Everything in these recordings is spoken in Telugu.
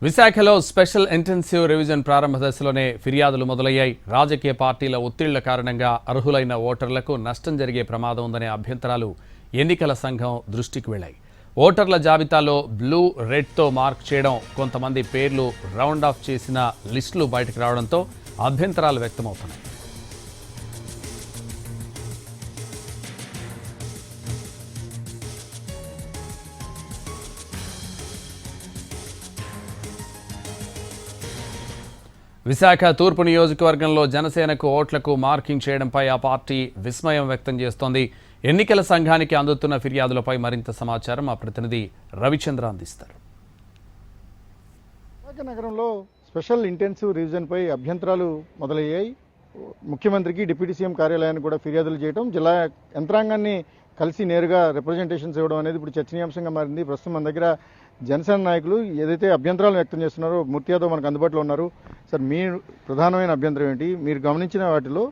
విశాఖలో స్పెషల్ ఇంటెన్సివ్ రివిజన్ ప్రారంభ దశలోనే ఫిర్యాదులు మొదలయ్యాయి. రాజకీయ పార్టీల ఒత్తిళ్ల కారణంగా అర్హులైన ఓటర్లకు నష్టం జరిగే ప్రమాదం ఉందనే అభ్యంతరాలు ఎన్నికల సంఘం దృష్టికి వెళ్లాయి. ఓటర్ల జాబితాలో బ్లూ, రెడ్తో మార్క్ చేయడం, కొంతమంది పేర్లు రౌండ్ ఆఫ్ చేసిన లిస్టులు బయటకు రావడంతో అభ్యంతరాలు వ్యక్తమవుతున్నాయి. విశాఖ తూర్పు నియోజకవర్గంలో జనసేనకు ఓట్లకు మార్కింగ్ చేయడంపై ఆ పార్టీ విస్మయం వ్యక్తం చేస్తోంది. ఎన్నికల సంఘానికి అందుతున్న ఫిర్యాదులపై మరింత సమాచారం మా ప్రతినిధి రవిచంద్ర అందిస్తారు. విశాఖ నగరంలో స్పెషల్ ఇంటెన్సివ్ రివిజన్పై అభ్యంతరాలు మొదలయ్యాయి. ముఖ్యమంత్రికి, డిప్యూటీ సీఎం కార్యాలయానికి కూడా ఫిర్యాదులు చేయడం, జిల్లా యంత్రాంగాన్ని కలిసి నేరుగా రిప్రజెంటేషన్స్ ఇవ్వడం అనేది ఇప్పుడు చర్చనీయాంశంగా మారింది. ప్రస్తుతం మన దగ్గర జనసేన నాయకులు ఏదైతే అభ్యంతరాలు వ్యక్తం చేస్తున్నారో మూర్తి యాదవ్ మనకు అందుబాటులో ఉన్నారు. సార్, మీ ప్రధానమైన అభ్యంతరం ఏంటి? మీరు గమనించిన వాటిలో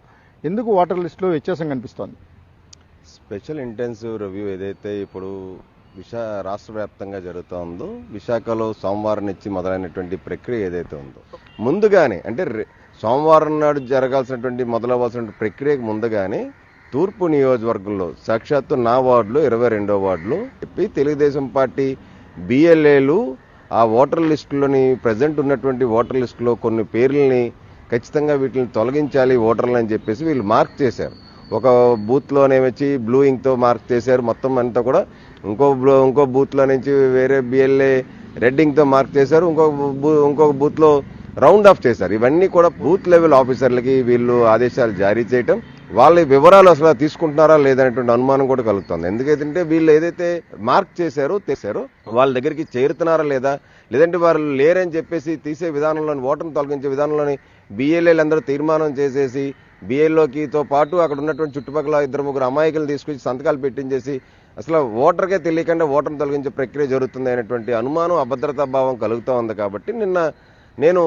ఎందుకు ఓటర్ లిస్టులో వ్యత్యాసం కనిపిస్తోంది? స్పెషల్ ఇంటెన్సివ్ రివ్యూ ఏదైతే ఇప్పుడు రాష్ట్ర వ్యాప్తంగా జరుగుతుందో, విశాఖలో సోమవారం నుంచి మొదలైనటువంటి ప్రక్రియ ఏదైతే ఉందో, ముందుగానే అంటే సోమవారం నాడు జరగాల్సినటువంటి మొదలవ్వాల్సిన ప్రక్రియకు ముందుగానే తూర్పు నియోజకవర్గంలో సాక్షాత్తు నా వార్డులో 22వ వార్డులో చెప్పి తెలుగుదేశం పార్టీ బిఎల్ఏలు ఆ ఓటర్ లిస్టులోని ప్రజెంట్ ఉన్నటువంటి ఓటర్ లిస్టులో కొన్ని పేర్లని ఖచ్చితంగా వీటిని తొలగించాలి ఓటర్లు అని చెప్పేసి వీళ్ళు మార్క్ చేశారు. ఒక బూత్లోనే వచ్చి బ్లూ ఇంక్తో మార్క్ చేశారు. మొత్తం అంతా కూడా ఇంకో బూత్లో నుంచి వేరే బిఎల్ఏ రెడ్ ఇంక్తో మార్క్ చేశారు. ఇంకొక బూత్లో రౌండ్ ఆఫ్ చేశారు. ఇవన్నీ కూడా బూత్ లెవెల్ ఆఫీసర్లకి వీళ్ళు ఆదేశాలు జారీ చేయటం, వాళ్ళ వివరాలు అసలు తీసుకుంటున్నారా లేదనేటువంటి అనుమానం కూడా కలుగుతుంది. ఎందుకంటే వీళ్ళు ఏదైతే మార్క్ చేశారో వాళ్ళ దగ్గరికి చేరుతున్నారా లేదంటే వారు లేరని చెప్పేసి తీసే విధానంలోని, ఓటర్ని తొలగించే విధానంలోని బిఎల్ఏలు అందరూ తీర్మానం చేసేసి బిఎల్ఓకితో పాటు అక్కడ ఉన్నటువంటి చుట్టుపక్కల 2-3 అమాయకులు తీసుకొచ్చి సంతకాలు పెట్టించేసి అసలు ఓటర్కే తెలియకుండా ఓటర్ని తొలగించే ప్రక్రియ జరుగుతుంది అనేటువంటి అనుమానం, అభద్రతా భావం కలుగుతూ ఉంది. కాబట్టి నిన్న నేను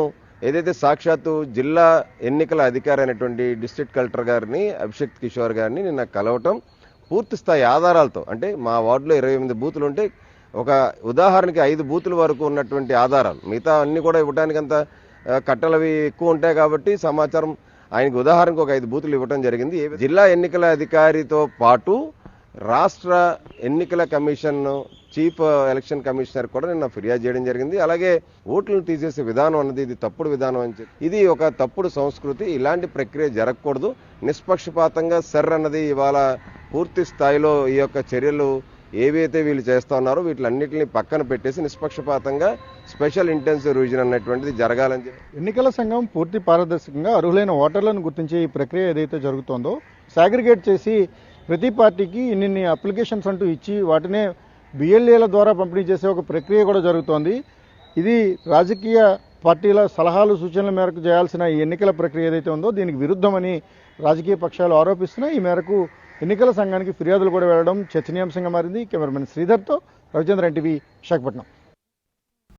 ఏదైతే సాక్షాత్తు జిల్లా ఎన్నికల అధికారి అయినటువంటి డిస్ట్రిక్ట్ కలెక్టర్ గారిని, అభిషేక్ కిషోర్ గారిని నిన్న కలవటం, పూర్తి స్థాయి ఆధారాలతో, అంటే మా వార్డులో 28 బూతులు ఉంటే ఒక ఉదాహరణకి 5 బూతుల వరకు ఉన్నటువంటి ఆధారాలు, మిగతా అన్ని కూడా ఇవ్వడానికి అంత కట్టలవి ఎక్కువ ఉంటాయి కాబట్టి సమాచారం ఆయనకు ఉదాహరణకు ఒక 5 బూతులు ఇవ్వడం జరిగింది. జిల్లా ఎన్నికల అధికారితో పాటు రాష్ట్ర ఎన్నికల కమిషన్ చీఫ్ ఎలక్షన్ కమిషనర్ కూడా నిన్న ఫిర్యాదు చేయడం జరిగింది. అలాగే ఓట్లను తీసేసే విధానం అన్నది ఇది తప్పుడు విధానం అని చెప్పి, ఇది ఒక తప్పుడు సంస్కృతి, ఇలాంటి ప్రక్రియ జరగకూడదు. నిష్పక్షపాతంగా అన్నది ఇవాళ పూర్తి స్థాయిలో ఈ యొక్క చర్యలు ఏవైతే వీళ్ళు చేస్తా ఉన్నారో వీటిలన్నింటినీ పక్కన పెట్టేసి నిష్పక్షపాతంగా స్పెషల్ ఇంటెన్సివ్ రివిజన్ అన్నటువంటిది జరగాలని చెప్పి ఎన్నికల సంఘం పూర్తి పారదర్శకంగా అర్హులైన ఓటర్లను గుర్తించే ఈ ప్రక్రియ ఏదైతే జరుగుతోందో సాగ్రిగేట్ చేసి ప్రతి పార్టీకి ఇన్ని అప్లికేషన్స్ అంటూ ఇచ్చి వాటినే బిఎల్ఏల ద్వారా పంపిణీ చేసే ఒక ప్రక్రియ కూడా జరుగుతోంది. ఇది రాజకీయ పార్టీల సలహాలు, సూచనల మేరకు చేయాల్సిన ఈ ఎన్నికల ప్రక్రియ ఏదైతే ఉందో దీనికి విరుద్ధమని రాజకీయ పక్షాలు ఆరోపిస్తున్నాయి. ఈ మేరకు ఎన్నికల సంఘానికి ఫిర్యాదులు కూడా వెళ్లడం చర్చనీయాంశంగా మారింది. కెమెరామెన్ శ్రీధర్తో రవిచంద్ర, ఎన్టీవీ, విశాఖపట్నం.